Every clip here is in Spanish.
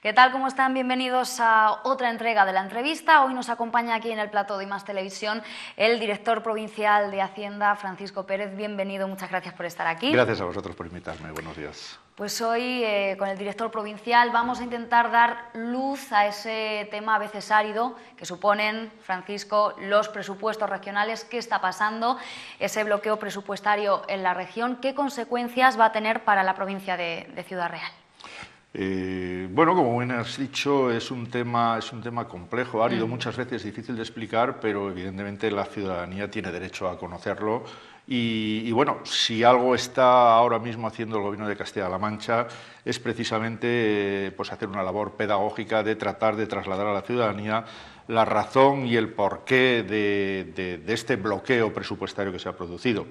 ¿Qué tal? ¿Cómo están? Bienvenidos a otra entrega de la entrevista. Hoy nos acompaña aquí en el plató de IMAX Televisión el director provincial de Hacienda, Francisco Pérez. Bienvenido, muchas gracias por estar aquí. Gracias a vosotros por invitarme. Buenos días. Pues hoy, con el director provincial, vamos a intentar dar luz a ese tema a veces árido que suponen, Francisco, los presupuestos regionales. ¿Qué está pasando? Ese bloqueo presupuestario en la región, ¿qué consecuencias va a tener para la provincia de Ciudad Real? Bueno, como bien has dicho, es un tema complejo, árido, muchas veces difícil de explicar, pero evidentemente la ciudadanía tiene derecho a conocerlo. Y bueno, si algo está ahora mismo haciendo el Gobierno de Castilla-La Mancha es precisamente pues hacer una labor pedagógica de tratar de trasladar a la ciudadanía la razón y el porqué de este bloqueo presupuestario que se ha producido.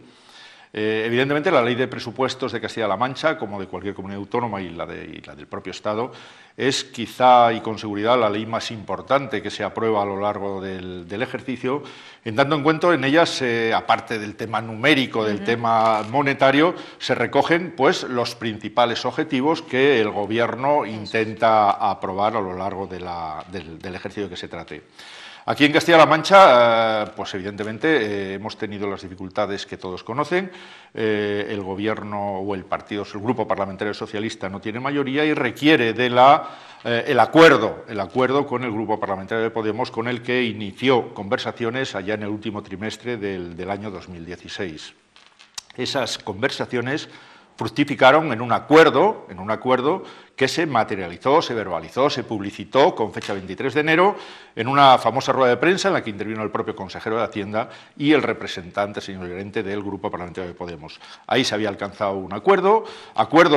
Evidentemente, la Ley de Presupuestos de Castilla-La Mancha, como de cualquier comunidad autónoma y la del propio Estado, es quizá y con seguridad la ley más importante que se aprueba a lo largo del ejercicio, en tanto en cuanto en ellas, aparte del tema numérico, del tema monetario, se recogen pues, los principales objetivos que el Gobierno intenta aprobar a lo largo del ejercicio que se trate. Aquí en Castilla-La Mancha, pues evidentemente hemos tenido las dificultades que todos conocen. El Gobierno o el Grupo Parlamentario Socialista no tiene mayoría y requiere el acuerdo con el Grupo Parlamentario de Podemos, con el que inició conversaciones allá en el último trimestre del año 2016. Esas conversaciones fructificaron en un acuerdo que se materializó, se verbalizó, se publicitó con fecha 23 de enero en una famosa rueda de prensa en la que intervino el propio consejero de Hacienda y el representante, señor gerente, del Grupo Parlamentario de Podemos. Ahí se había alcanzado un acuerdo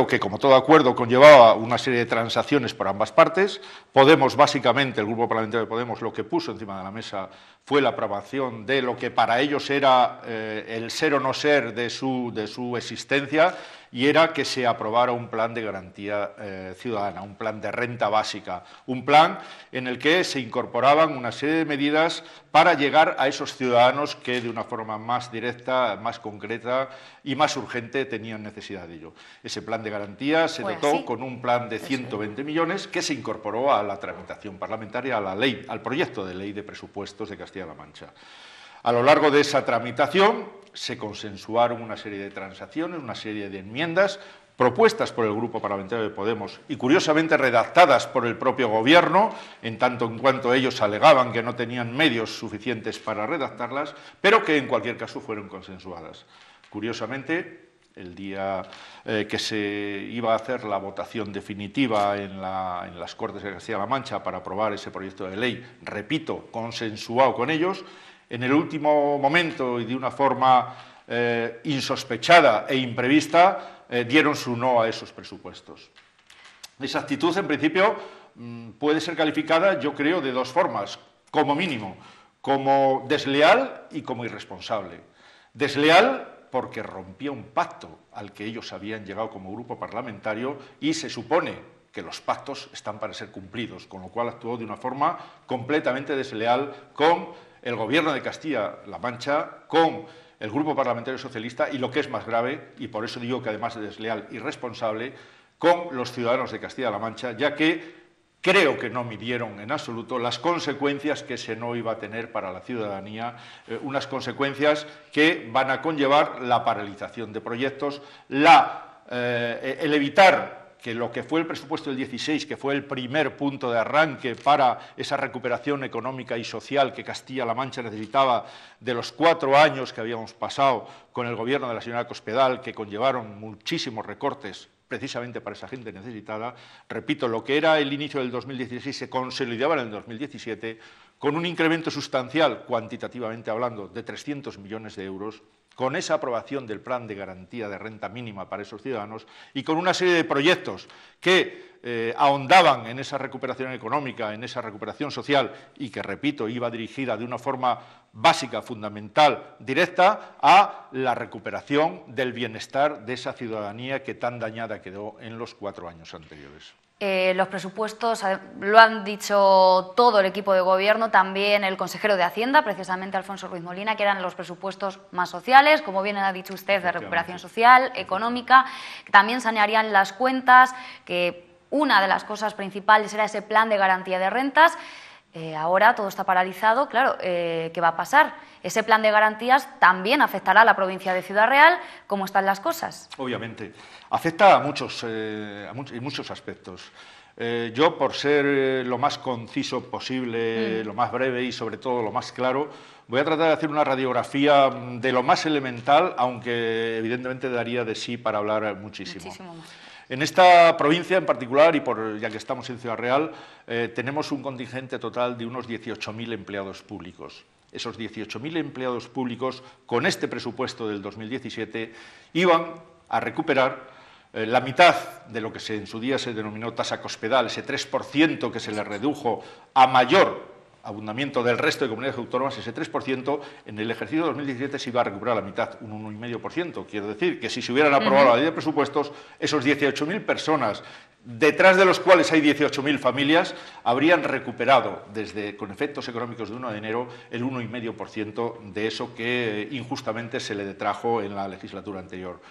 que, como todo acuerdo, conllevaba una serie de transacciones por ambas partes. Podemos, básicamente, el Grupo Parlamentario de Podemos, lo que puso encima de la mesa fue la aprobación de lo que para ellos era el ser o no ser de su existencia, y era que se aprobara un plan de garantía ciudadana, un plan de renta básica, un plan en el que se incorporaban una serie de medidas para llegar a esos ciudadanos que de una forma más directa, más concreta y más urgente tenían necesidad de ello. Ese plan de garantía se dotó con un plan de 120 millones que se incorporó a la tramitación parlamentaria, al proyecto de ley de presupuestos de Castilla-La Mancha. A lo largo de esa tramitación se consensuaron una serie de transacciones, una serie de enmiendas propuestas por el Grupo Parlamentario de Podemos y, curiosamente, redactadas por el propio Gobierno, en tanto en cuanto ellos alegaban que no tenían medios suficientes para redactarlas, pero que, en cualquier caso, fueron consensuadas. Curiosamente, el día que se iba a hacer la votación definitiva en las Cortes de Castilla-La Mancha para aprobar ese proyecto de ley, repito, consensuado con ellos, en el último momento y de una forma insospechada e imprevista, dieron su no a esos presupuestos. Esa actitud, en principio, puede ser calificada, yo creo, de dos formas, como mínimo, como desleal y como irresponsable. Desleal porque rompía un pacto al que ellos habían llegado como grupo parlamentario y se supone que los pactos están para ser cumplidos, con lo cual actuó de una forma completamente desleal con el Gobierno de Castilla-La Mancha, con el Grupo Parlamentario Socialista y, lo que es más grave, y por eso digo que además de desleal y responsable, con los ciudadanos de Castilla-La Mancha, ya que creo que no midieron en absoluto las consecuencias que ese no iba a tener para la ciudadanía, unas consecuencias que van a conllevar la paralización de proyectos, el evitar que lo que fue el presupuesto del 16, que fue el primer punto de arranque para esa recuperación económica y social que Castilla-La Mancha necesitaba de los 4 años que habíamos pasado con el gobierno de la señora Cospedal, que conllevaron muchísimos recortes precisamente para esa gente necesitada. Repito, lo que era el inicio del 2016 se consolidaba en el 2017 con un incremento sustancial, cuantitativamente hablando, de 300 millones de euros, con esa aprobación del plan de garantía de renta mínima para esos ciudadanos y con una serie de proyectos que ahondaban en esa recuperación económica, en esa recuperación social y que, repito, iba dirigida de una forma básica, fundamental, directa a la recuperación del bienestar de esa ciudadanía que tan dañada quedó en los 4 años anteriores. Los presupuestos, lo han dicho todo el equipo de gobierno, también el consejero de Hacienda, precisamente Alfonso Ruiz Molina, que eran los presupuestos más sociales, como bien ha dicho usted, de recuperación social, económica, que también sanearían las cuentas, que una de las cosas principales era ese plan de garantía de rentas. Ahora todo está paralizado, claro, ¿qué va a pasar? Ese plan de garantías también afectará a la provincia de Ciudad Real. ¿Cómo están las cosas? Obviamente. Afecta a muchos aspectos. Yo, por ser lo más conciso posible, lo más breve y sobre todo lo más claro, voy a tratar de hacer una radiografía de lo más elemental, aunque evidentemente daría de sí para hablar muchísimo. Muchísimo más. En esta provincia en particular, y ya que estamos en Ciudad Real, tenemos un contingente total de unos 18.000 empleados públicos. Esos 18.000 empleados públicos, con este presupuesto del 2017, iban a recuperar la mitad de lo que en su día se denominó tasa cospedal, ese 3% que se le redujo a mayor abundamiento del resto de comunidades autónomas, ese 3%, en el ejercicio 2017 se iba a recuperar la mitad, un 1,5%. Quiero decir que si se hubieran aprobado la ley de presupuestos, esos 18.000 personas, detrás de los cuales hay 18.000 familias, habrían recuperado, con efectos económicos de 1 de enero, el 1,5% de eso que injustamente se le detrajo en la legislatura anterior.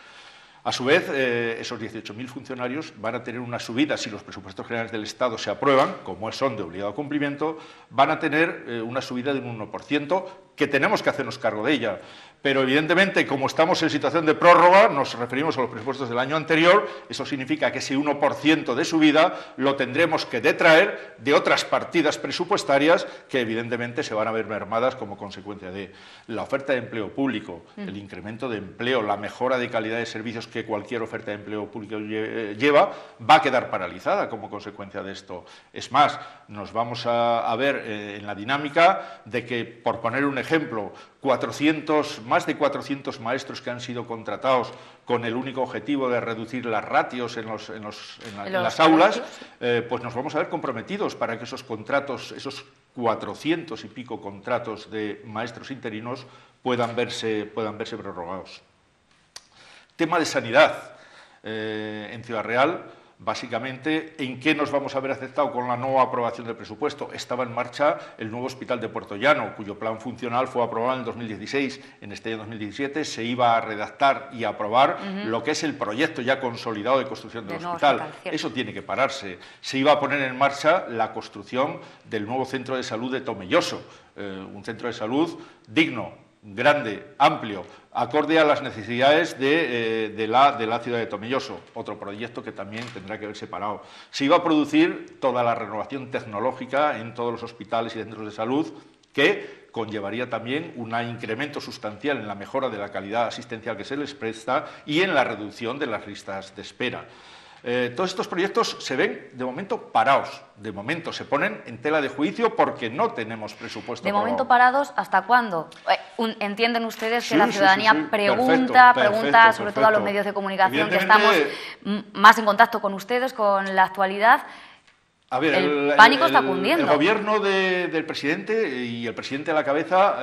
A su vez, esos 18.000 funcionarios van a tener una subida, si los presupuestos generales del Estado se aprueban, como son de obligado cumplimiento, van a tener una subida de un 1%, que tenemos que hacernos cargo de ella. Pero, evidentemente, como estamos en situación de prórroga, nos referimos a los presupuestos del año anterior, eso significa que ese 1% de subida lo tendremos que detraer de otras partidas presupuestarias que, evidentemente, se van a ver mermadas como consecuencia de la oferta de empleo público, el incremento de empleo, la mejora de calidad de servicios que cualquier oferta de empleo público lleva, va a quedar paralizada como consecuencia de esto. Es más, nos vamos a ver en la dinámica de que, por poner un ejemplo, más de 400 maestros que han sido contratados con el único objetivo de reducir las ratios en las aulas, pues nos vamos a ver comprometidos para que esos contratos, esos 400 y pico contratos de maestros interinos puedan verse prorrogados. Tema de sanidad. En Ciudad Real, básicamente, ¿en qué nos vamos a ver afectados con la nueva aprobación del presupuesto? Estaba en marcha el nuevo hospital de Puerto Llano, cuyo plan funcional fue aprobado en el 2016. En este año 2017 se iba a redactar y aprobar lo que es el proyecto ya consolidado de construcción del hospital. Eso tiene que pararse. Se iba a poner en marcha la construcción del nuevo centro de salud de Tomelloso, un centro de salud digno, grande, amplio, acorde a las necesidades de la ciudad de Tomelloso, otro proyecto que también tendrá que verse parado. Se iba a producir toda la renovación tecnológica en todos los hospitales y centros de salud, que conllevaría también un incremento sustancial en la mejora de la calidad asistencial que se les presta y en la reducción de las listas de espera. Todos estos proyectos se ven de momento parados, de momento se ponen en tela de juicio porque no tenemos presupuesto aprobado. ¿De momento parados hasta cuándo? ¿Entienden ustedes que la ciudadanía pregunta, sobre todo a los medios de comunicación, que estamos más en contacto con ustedes, con la actualidad? A ver, el pánico está cundiendo. El gobierno del presidente y el presidente a la cabeza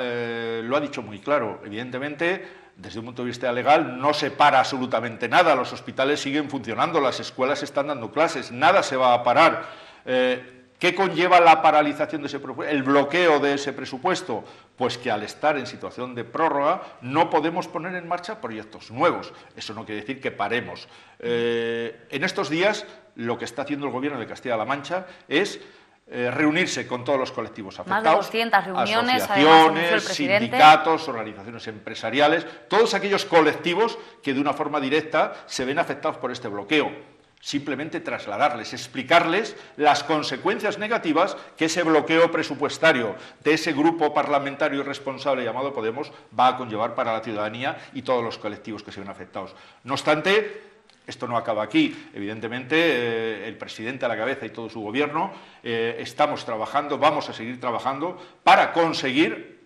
lo ha dicho muy claro. Evidentemente, desde un punto de vista legal, no se para absolutamente nada. Los hospitales siguen funcionando, las escuelas están dando clases, nada se va a parar. ¿Qué conlleva la paralización de ese presupuesto, el bloqueo de ese presupuesto? Pues que al estar en situación de prórroga no podemos poner en marcha proyectos nuevos. Eso no quiere decir que paremos. En estos días, lo que está haciendo el Gobierno de Castilla-La Mancha es reunirse con todos los colectivos afectados. Más de 200 reuniones, asociaciones, sindicatos, organizaciones empresariales, todos aquellos colectivos que de una forma directa se ven afectados por este bloqueo. Simplemente trasladarles, explicarles las consecuencias negativas que ese bloqueo presupuestario de ese grupo parlamentario irresponsable llamado Podemos va a conllevar para la ciudadanía y todos los colectivos que se ven afectados. No obstante, esto no acaba aquí. Evidentemente, el presidente a la cabeza y todo su gobierno estamos trabajando, vamos a seguir trabajando para conseguir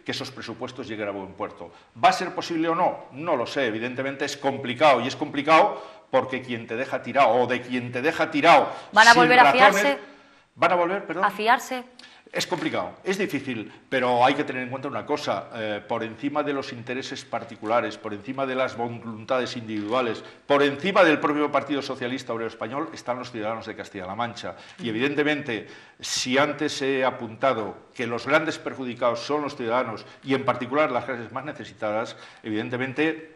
que esos presupuestos lleguen a buen puerto. ¿Va a ser posible o no? No lo sé. Evidentemente es complicado, y es complicado porque quien te deja tirado o de quien te deja tirado ¿van a volver a fiarse? ¿Van a volver, perdón? ¿A fiarse? Es complicado, es difícil, pero hay que tener en cuenta una cosa, por encima de los intereses particulares, por encima de las voluntades individuales, por encima del propio Partido Socialista Obrero Español, están los ciudadanos de Castilla-La Mancha. Y evidentemente, si antes he apuntado que los grandes perjudicados son los ciudadanos y en particular las clases más necesitadas, evidentemente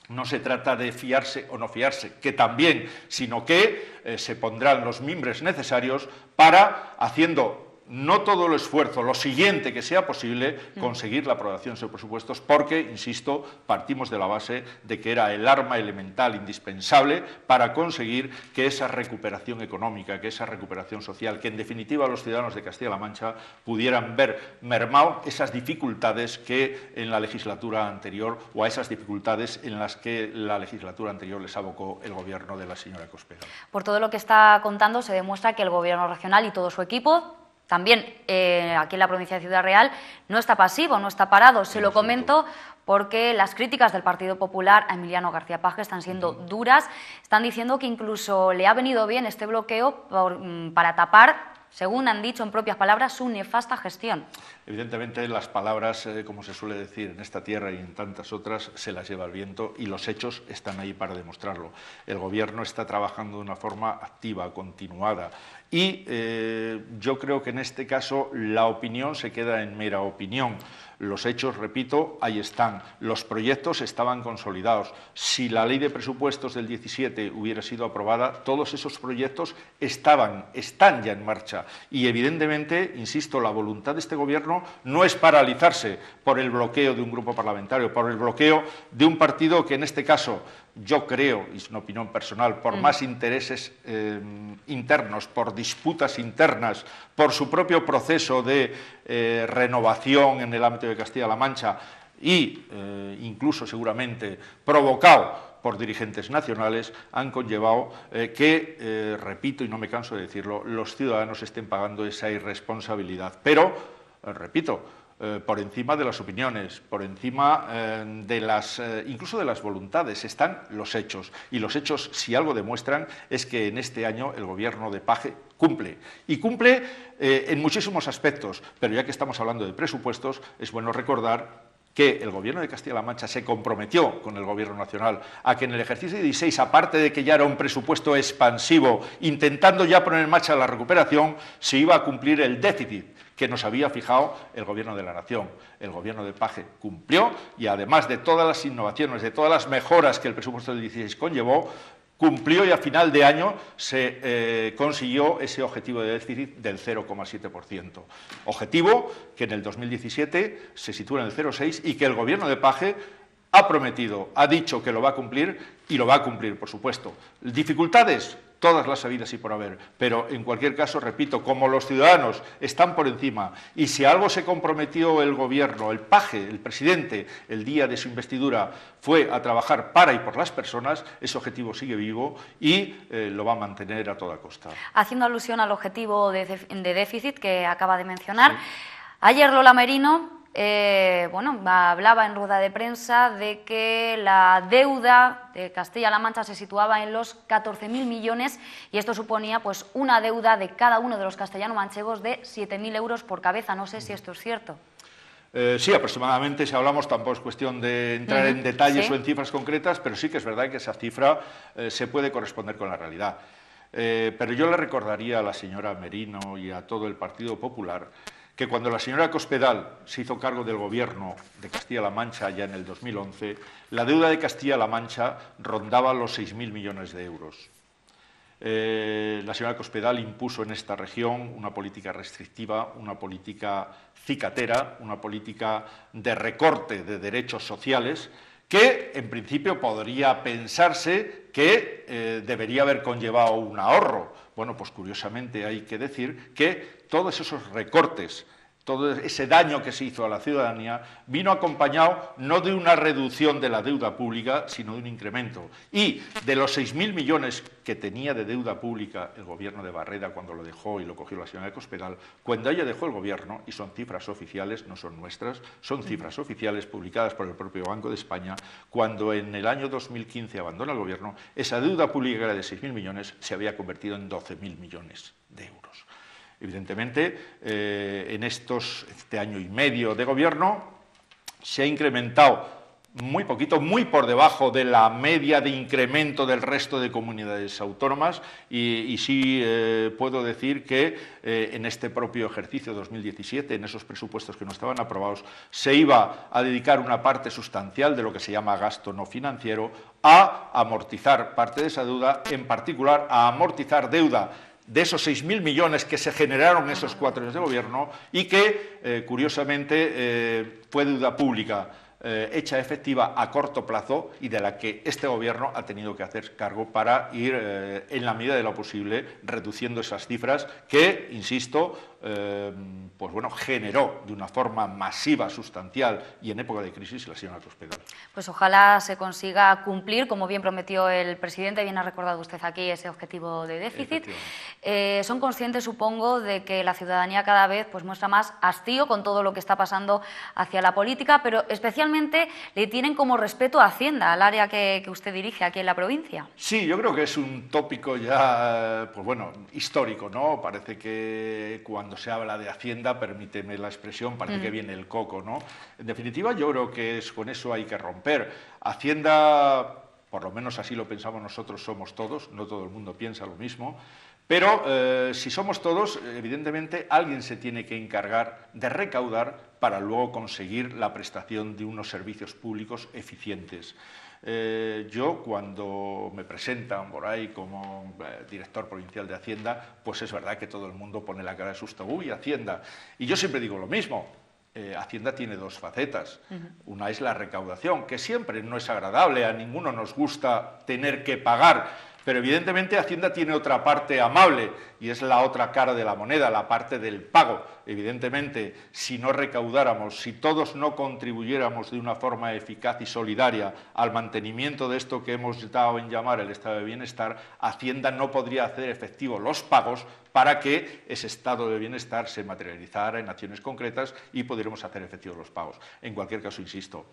No se trata de fiarse o no fiarse, que también, sino que se pondrán los mimbres necesarios para, haciendo no todo el esfuerzo, lo siguiente que sea posible, conseguir la aprobación de esos presupuestos, porque, insisto, partimos de la base de que era el arma elemental indispensable para conseguir que esa recuperación económica, que esa recuperación social, que en definitiva los ciudadanos de Castilla-La Mancha pudieran ver mermado esas dificultades que en la legislatura anterior, o a esas dificultades en las que la legislatura anterior les abocó el gobierno de la señora Cospedal. Por todo lo que está contando, se demuestra que el gobierno regional y todo su equipo, también aquí en la provincia de Ciudad Real, no está pasivo, no está parado. Se lo comento porque las críticas del Partido Popular a Emiliano García Paje están siendo duras. Están diciendo que incluso le ha venido bien este bloqueo para tapar, según han dicho en propias palabras, su nefasta gestión. Evidentemente las palabras, como se suele decir en esta tierra y en tantas otras, se las lleva el viento y los hechos están ahí para demostrarlo. El Gobierno está trabajando de una forma activa, continuada y yo creo que en este caso la opinión se queda en mera opinión. Los hechos, repito, ahí están. Los proyectos estaban consolidados. Si la ley de presupuestos del 17 hubiera sido aprobada, todos esos proyectos están ya en marcha. Y evidentemente, insisto, la voluntad de este Gobierno no es paralizarse por el bloqueo de un grupo parlamentario, por el bloqueo de un partido que en este caso, yo creo, y es una opinión personal, por más intereses internos, por disputas internas, por su propio proceso de renovación en el ámbito de Castilla-La Mancha y incluso seguramente provocado por dirigentes nacionales, han conllevado que, repito y no me canso de decirlo, los ciudadanos estén pagando esa irresponsabilidad. Pero, repito, por encima de las opiniones, por encima incluso de las voluntades, están los hechos. Y los hechos, si algo demuestran, es que en este año el Gobierno de Paje cumple. Y cumple en muchísimos aspectos, pero ya que estamos hablando de presupuestos, es bueno recordar que el Gobierno de Castilla-La Mancha se comprometió con el Gobierno nacional a que en el ejercicio 16, aparte de que ya era un presupuesto expansivo, intentando ya poner en marcha la recuperación, se iba a cumplir el déficit que nos había fijado el Gobierno de la Nación. El Gobierno de Paje cumplió y además de todas las innovaciones, de todas las mejoras que el presupuesto del 16 conllevó, cumplió y a final de año se consiguió ese objetivo de déficit del 0,7%. Objetivo que en el 2017 se sitúa en el 0,6% y que el Gobierno de Paje ha prometido, ha dicho que lo va a cumplir y lo va a cumplir, por supuesto. ¿Dificultades? Todas las habidas y por haber, pero en cualquier caso, repito, como los ciudadanos están por encima y si algo se comprometió el Gobierno, el Paje, el presidente, el día de su investidura, fue a trabajar para y por las personas, ese objetivo sigue vivo y lo va a mantener a toda costa. Haciendo alusión al objetivo de déficit que acaba de mencionar, sí. Ayer Lola Merino hablaba en rueda de prensa de que la deuda de Castilla-La Mancha se situaba en los 14.000 millones y esto suponía pues una deuda de cada uno de los castellano-manchegos de 7.000 euros por cabeza. No sé si esto es cierto. Sí, aproximadamente, si hablamos, tampoco es cuestión de entrar en detalles o en cifras concretas, pero sí que es verdad que esa cifra se puede corresponder con la realidad. Pero yo le recordaría a la señora Merino y a todo el Partido Popular que cuando la señora Cospedal se hizo cargo del Gobierno de Castilla-La Mancha ya en el 2011, la deuda de Castilla-La Mancha rondaba los 6.000 millones de euros. La señora Cospedal impuso en esta región una política restrictiva, una política cicatera, una política de recorte de derechos sociales que, en principio, podría pensarse que debería haber conllevado un ahorro. Bueno, pues curiosamente hay que decir que todos esos recortes, todo ese daño que se hizo a la ciudadanía, vino acompañado no de una reducción de la deuda pública, sino de un incremento. Y de los 6.000 millones que tenía de deuda pública el Gobierno de Barreda cuando lo dejó y lo cogió la señora Cospedal, cuando ella dejó el Gobierno, y son cifras oficiales, no son nuestras, son cifras oficiales publicadas por el propio Banco de España, cuando en el año 2015 abandona el Gobierno, esa deuda pública era de 6.000 millones, se había convertido en 12.000 millones de euros. Evidentemente, en este año y medio de Gobierno se ha incrementado muy poquito, muy por debajo de la media de incremento del resto de comunidades autónomas y sí puedo decir que en este propio ejercicio 2017, en esos presupuestos que no estaban aprobados, se iba a dedicar una parte sustancial de lo que se llama gasto no financiero a amortizar parte de esa deuda, en particular a amortizar deuda de esos 6.000 millones que se generaron en esos 4 años de gobierno y que, curiosamente, fue deuda pública hecha efectiva a corto plazo y de la que este gobierno ha tenido que hacer cargo para ir, en la medida de lo posible, reduciendo esas cifras que, insisto, pues bueno, generó de una forma masiva, sustancial y en época de crisis la señora Cospedal. Pues ojalá se consiga cumplir, como bien prometió el presidente, bien ha recordado usted aquí, ese objetivo de déficit. Son conscientes, supongo, de que la ciudadanía cada vez pues, muestra más hastío con todo lo que está pasando hacia la política, pero especialmente le tienen como respeto a Hacienda, al área que usted dirige aquí en la provincia. Sí, yo creo que es un tópico ya, pues bueno, histórico, ¿no? Parece que cuando se habla de Hacienda, permíteme la expresión, parece que viene el coco, ¿no? En definitiva, yo creo que con eso hay que romper. Hacienda, por lo menos así lo pensamos nosotros, somos todos, no todo el mundo piensa lo mismo, pero si somos todos, evidentemente alguien se tiene que encargar de recaudar para luego conseguir la prestación de unos servicios públicos eficientes. Yo, cuando me presentan por ahí como director provincial de Hacienda, pues es verdad que todo el mundo pone la cara de susto. ¡Uy, Hacienda! Y yo siempre digo lo mismo. Hacienda tiene dos facetas. Una es la recaudación, que siempre no es agradable, a ninguno nos gusta tener que pagar, pero evidentemente Hacienda tiene otra parte amable y es la otra cara de la moneda, la parte del pago. Evidentemente, si no recaudáramos, si todos no contribuyéramos de una forma eficaz y solidaria al mantenimiento de esto que hemos dado en llamar el estado de bienestar, Hacienda no podría hacer efectivos los pagos para que ese estado de bienestar se materializara en acciones concretas y pudiéramos hacer efectivos los pagos. En cualquier caso, insisto,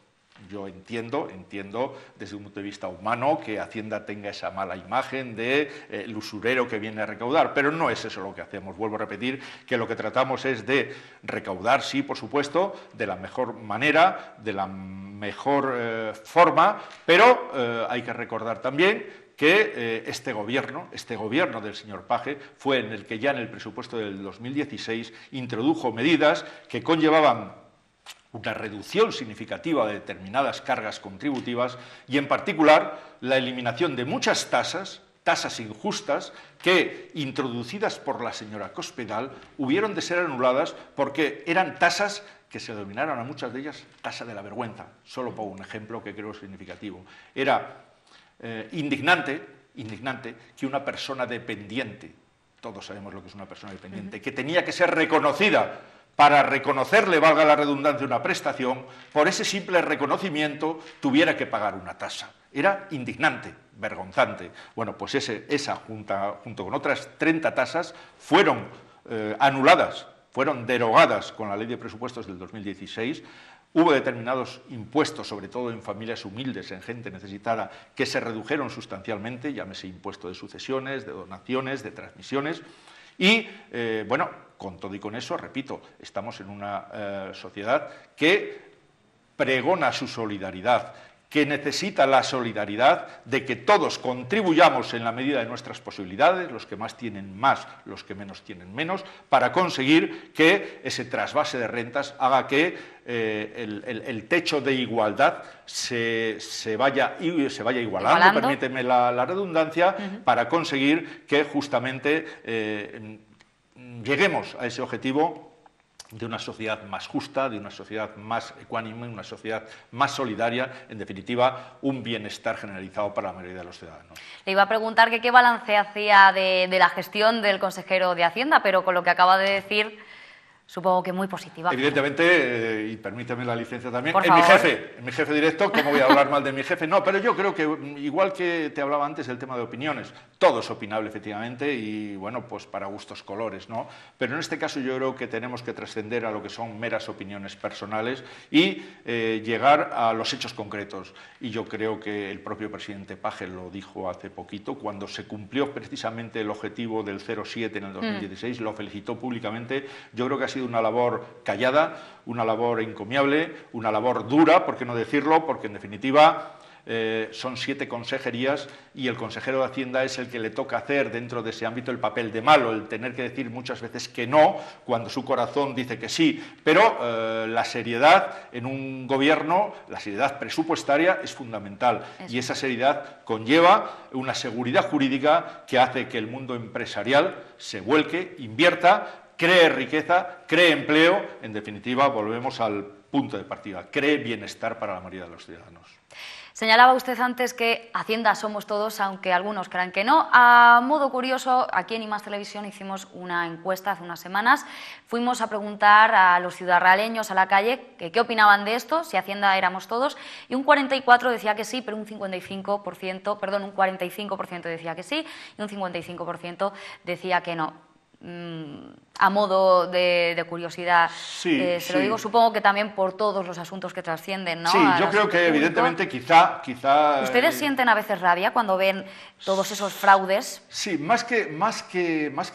yo entiendo desde un punto de vista humano que Hacienda tenga esa mala imagen de el usurero que viene a recaudar, pero no es eso lo que hacemos. Vuelvo a repetir que lo que tratamos es de recaudar, sí, por supuesto, de la mejor manera, de la mejor forma, pero hay que recordar también que este gobierno del señor Paje fue en el que ya en el presupuesto del 2016 introdujo medidas que conllevaban una reducción significativa de determinadas cargas contributivas y, en particular, la eliminación de muchas tasas injustas que, introducidas por la señora Cospedal, hubieron de ser anuladas porque eran tasas que se denominaron a muchas de ellas tasa de la vergüenza. Solo pongo un ejemplo que creo significativo. Era indignante que una persona dependiente, todos sabemos lo que es una persona dependiente, que tenía que ser reconocida para reconocerle, valga la redundancia, una prestación, por ese simple reconocimiento tuviera que pagar una tasa. Era indignante, vergonzante. Bueno, pues esa junto con otras 30 tasas fueron anuladas, fueron derogadas con la Ley de Presupuestos del 2016. Hubo determinados impuestos, sobre todo en familias humildes, en gente necesitada, que se redujeron sustancialmente, llámese impuesto de sucesiones, de donaciones, de transmisiones. Y, bueno, con todo y con eso, repito, estamos en una sociedad que pregona su solidaridad, que necesita la solidaridad de que todos contribuyamos en la medida de nuestras posibilidades, los que más tienen más, los que menos tienen menos, para conseguir que ese trasvase de rentas haga que el techo de igualdad se vaya igualando, permíteme la redundancia, para conseguir que justamente lleguemos a ese objetivo de una sociedad más justa, de una sociedad más ecuánime, una sociedad más solidaria, en definitiva, un bienestar generalizado para la mayoría de los ciudadanos. Le iba a preguntar que qué balance hacía de la gestión del consejero de Hacienda, pero con lo que acaba de decir, supongo que muy positiva. Evidentemente, y permíteme la licencia también, Por es favor. mi jefe directo, ¿cómo voy a hablar mal de mi jefe? No, pero yo creo que, igual que te hablaba antes del tema de opiniones, todo es opinable, efectivamente, y bueno, pues para gustos colores, ¿no? Pero en este caso yo creo que tenemos que trascender a lo que son meras opiniones personales y llegar a los hechos concretos. Y yo creo que el propio presidente Paje lo dijo hace poquito, cuando se cumplió precisamente el objetivo del 0,7 en el 2016, lo felicitó públicamente. Yo creo que ha sido sido una labor callada, una labor encomiable, una labor dura, por qué no decirlo, porque en definitiva son 7 consejerías y el consejero de Hacienda es el que le toca hacer dentro de ese ámbito el papel de malo, el tener que decir muchas veces que no cuando su corazón dice que sí, pero la seriedad en un gobierno, la seriedad presupuestaria es fundamental y esa seriedad conlleva una seguridad jurídica que hace que el mundo empresarial se vuelque, invierta, cree riqueza, cree empleo, en definitiva volvemos al punto de partida, cree bienestar para la mayoría de los ciudadanos. Señalaba usted antes que Hacienda somos todos, aunque algunos crean que no. A modo curioso, aquí en I+ Televisión hicimos una encuesta hace unas semanas. Fuimos a preguntar a los ciudadraleños a la calle que qué opinaban de esto, si Hacienda éramos todos, y un 44% decía que sí, pero un 45% decía que sí y un 55% decía que no. A modo de curiosidad, se lo digo, supongo que también por todos los asuntos que trascienden, ¿no? Sí, yo creo que evidentemente quizá... ¿Ustedes sienten a veces rabia cuando ven todos esos fraudes? Sí, más que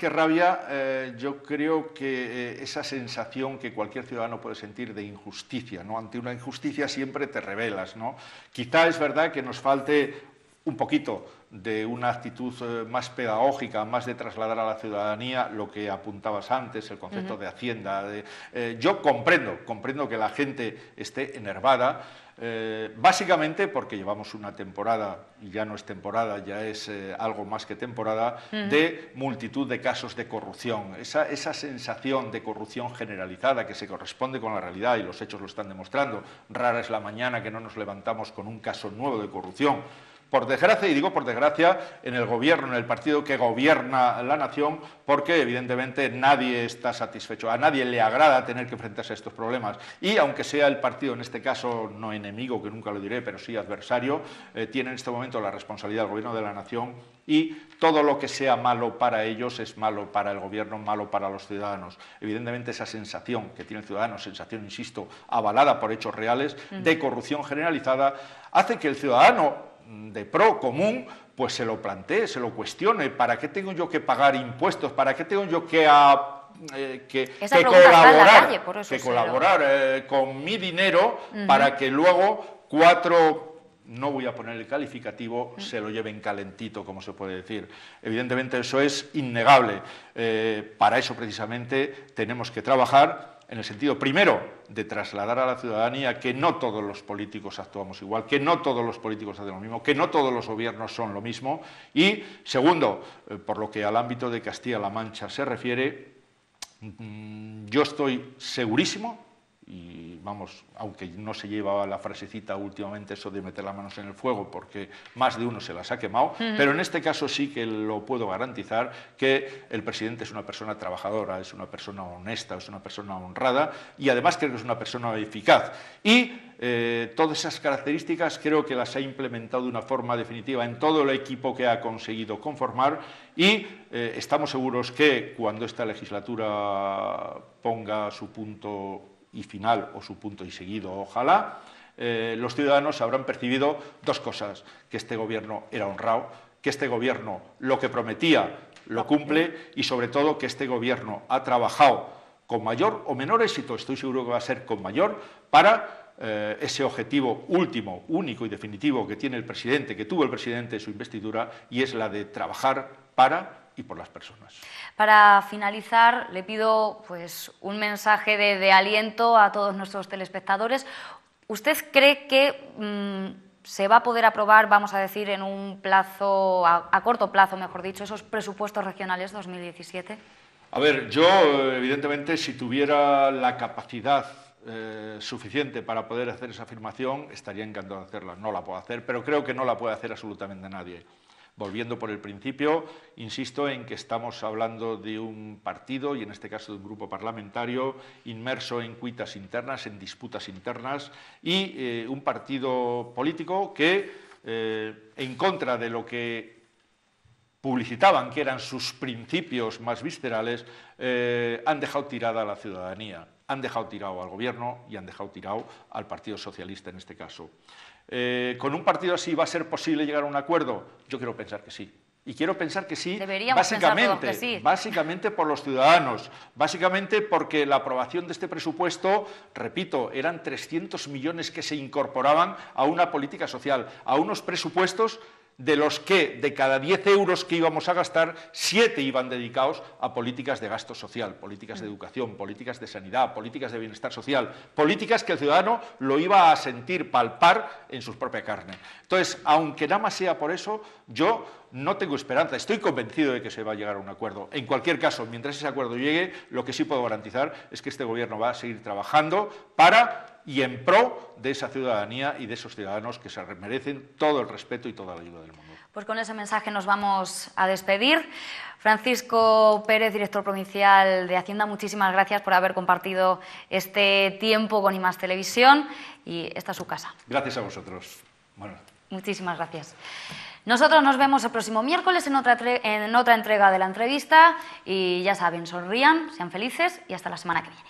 rabia, yo creo que esa sensación que cualquier ciudadano puede sentir de injusticia, ¿no? Ante una injusticia siempre te rebelas, ¿no? Quizá es verdad que nos falte un poquito de una actitud más pedagógica, más de trasladar a la ciudadanía lo que apuntabas antes, el concepto de Hacienda. Yo comprendo que la gente esté enervada, básicamente porque llevamos una temporada, y ya no es temporada, ya es algo más que temporada, de multitud de casos de corrupción. Esa sensación de corrupción generalizada que se corresponde con la realidad, y los hechos lo están demostrando. Rara es la mañana que no nos levantamos con un caso nuevo de corrupción. Por desgracia, y digo por desgracia, en el gobierno, en el partido que gobierna la nación, porque evidentemente nadie está satisfecho, a nadie le agrada tener que enfrentarse a estos problemas. Y aunque sea el partido, en este caso no enemigo, que nunca lo diré, pero sí adversario, tiene en este momento la responsabilidad del gobierno de la nación y todo lo que sea malo para ellos es malo para el gobierno, malo para los ciudadanos. Evidentemente esa sensación que tiene el ciudadano, sensación, insisto, avalada por hechos reales, de corrupción generalizada, hace que el ciudadano de pro común pues se lo plantee, se lo cuestione. ¿Para qué tengo yo que pagar impuestos? ¿Para qué tengo yo que colaborar con mi dinero para que luego 4, no voy a poner el calificativo, se lo lleven calentito, como se puede decir? Evidentemente eso es innegable. Para eso precisamente tenemos que trabajar en el sentido, primero, de trasladar a la ciudadanía que no todos los políticos actuamos igual, que no todos los políticos hacen lo mismo, que no todos los gobiernos son lo mismo. Y, segundo, por lo que al ámbito de Castilla-La Mancha se refiere, yo estoy segurísimo, y vamos, aunque no se lleva la frasecita últimamente eso de meter las manos en el fuego, porque más de uno se las ha quemado, pero en este caso sí que lo puedo garantizar, que el presidente es una persona trabajadora, es una persona honesta, es una persona honrada y además creo que es una persona eficaz. Y todas esas características creo que las ha implementado de una forma definitiva en todo el equipo que ha conseguido conformar y estamos seguros que cuando esta legislatura ponga su punto y final o su punto y seguido, ojalá, los ciudadanos habrán percibido 2 cosas: que este gobierno era honrado, que este gobierno lo que prometía lo cumple y sobre todo que este gobierno ha trabajado con mayor o menor éxito, estoy seguro que va a ser con mayor, para ese objetivo último, único y definitivo que tiene el presidente, que tuvo el presidente en su investidura, y es la de trabajar para y por las personas. Para finalizar, le pido pues, un mensaje de aliento a todos nuestros telespectadores. ¿Usted cree que se va a poder aprobar, vamos a decir, en un plazo, a corto plazo, mejor dicho, esos presupuestos regionales 2017? A ver, yo, evidentemente, si tuviera la capacidad suficiente para poder hacer esa afirmación, estaría encantado de hacerla. No la puedo hacer, pero creo que no la puede hacer absolutamente nadie. Volviendo por el principio, insisto en que estamos hablando de un partido, y en este caso de un grupo parlamentario, inmerso en cuitas internas, en disputas internas, y un partido político que, en contra de lo que publicitaban que eran sus principios más viscerales, han dejado tirada a la ciudadanía, han dejado tirado al gobierno y han dejado tirado al Partido Socialista en este caso. ¿Con un partido así va a ser posible llegar a un acuerdo? Yo quiero pensar que sí. Y quiero pensar que sí, Deberíamos pensar todos que sí. Básicamente por los ciudadanos, básicamente porque la aprobación de este presupuesto, repito, eran 300 millones que se incorporaban a una política social, a unos presupuestos de los que de cada 10 euros que íbamos a gastar, 7 iban dedicados a políticas de gasto social, políticas de educación, políticas de sanidad, políticas de bienestar social, políticas que el ciudadano lo iba a sentir, palpar en su propia carne. Entonces, aunque nada más sea por eso, yo no tengo esperanza, estoy convencido de que se va a llegar a un acuerdo. En cualquier caso, mientras ese acuerdo llegue, lo que sí puedo garantizar es que este gobierno va a seguir trabajando para y en pro de esa ciudadanía y de esos ciudadanos que se merecen todo el respeto y toda la ayuda del mundo. Pues con ese mensaje nos vamos a despedir. Francisco Pérez, director provincial de Hacienda, muchísimas gracias por haber compartido este tiempo con I+ Televisión, y esta es su casa. Gracias a vosotros. Bueno. Muchísimas gracias. Nosotros nos vemos el próximo miércoles en otra entrega de la entrevista, y ya saben, sonrían, sean felices y hasta la semana que viene.